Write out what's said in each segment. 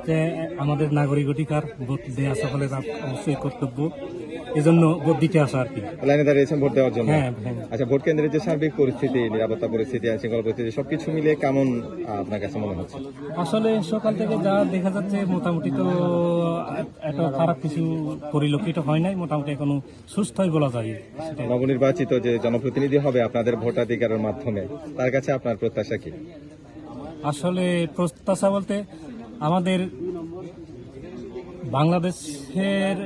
হচ্ছে আমাদের নাগরিক অধিকার, ভোট দেওয়া সকলের অবশ্যই কর্তব্য, এজন্য ভোট দিতে আসা আর কি। লাইনে দাঁড়িয়েছেন ভোট দেওয়ার জন্য? হ্যাঁ, হ্যাঁ। আচ্ছা, ভোট কেন্দ্রের যে সার্বিক পরিস্থিতি, নিরাপত্তা পরিস্থিতি, আইন শৃঙ্খলা পরিস্থিতি সবকিছু মিলিয়ে কেমন আপনার কাছে মনে হচ্ছে? আসলে সকাল থেকে যা দেখা যাচ্ছে মোটামুটি তো এত খারাপ কিছু পরিলক্ষিত হয় নাই, মোটামুটি এখনো সুস্থই বলা যায় সেটাই। নবনির্বাচিত যে জনপ্রতিনিধি হবে আপনাদের ভোটাধিকারের মাধ্যমে, তার কাছে আপনার প্রত্যাশা কি? আসলে প্রত্যাশা বলতে আমাদের বাংলাদেশের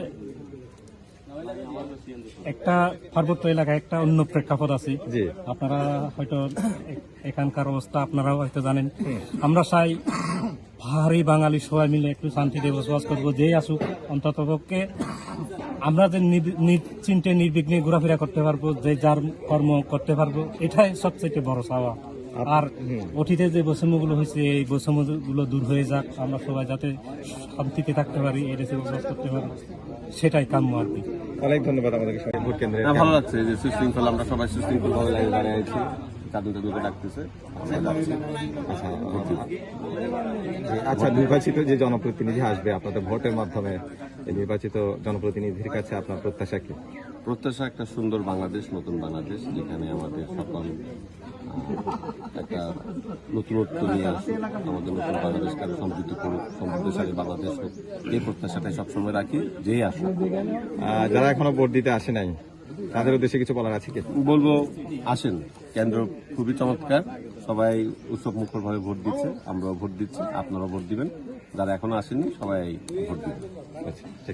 একটা পার্বত্য এলাকায় একটা অন্য প্রেক্ষাপট আছে। জি। আপনারা হয়তো এখানকার অবস্থা আপনারাও হয়তো জানেন। আমরা চাই পাহাড়ি বাঙালি সবাই মিলে একটু শান্তিতে বসবাস করবো, যেই আসুক অন্তত পক্ষে আমরা যে নিশ্চিন্তে নির্বিঘ্নে ঘোরাফেরা করতে পারবো, যে যার কর্ম করতে পারবো, এটাই সবচেয়ে বড় চাওয়া। আর অতীতে যে বৈষম্যগুলো হয়েছে এই বৈষম্যগুলো দূর হয়ে যাক, আমরা সবাই যাতে শান্তিতে থাকতে পারি, এই দেশে বসবাস করতে পারি, সেটাই কাম্য আর কি। অনেক ধন্যবাদ আমাদেরকে সবাই ভোট কেন্দ্রে। ভালো লাগছে যে সুশৃঙ্খল, আমরা সবাই সুশৃঙ্খল ভাবে লাইনে দাঁড়িয়ে আছি, তাদেরকে ডাকতেছে, আমরা যাচ্ছি। আচ্ছা, নির্বাচিত যে জনপ্রতিনিধি আসবে আপনাদের ভোটের মাধ্যমে, এই নির্বাচিত জনপ্রতিনিধির কাছে আপনার প্রত্যাশা কি? প্রত্যাশা একটা সুন্দর বাংলাদেশ, নতুন বাংলাদেশ, যেখানে আমাদের সকল একটা নতুনত্ব নিয়ে আসুক, আমাদের নতুন বাংলাদেশকে আরো সমৃদ্ধ করুক, সমৃদ্ধশালী বাংলাদেশ হোক, এই প্রত্যাশাটাই সবসময় রাখি, যেই আসুক। যারা এখনো ভোট দিতে আসে নাই তাদের উদ্দেশ্যে কিছু বলার আছে কি? বলবো আসেন, কেন্দ্র খুবই চমৎকার, সবাই উৎসব মুখর ভাবে ভোট দিচ্ছে, আমরাও ভোট দিচ্ছি, আপনারাও ভোট দিবেন, যারা এখনো আসেননি সবাই ভোট দিবেন। আচ্ছা, ঠিক আছে।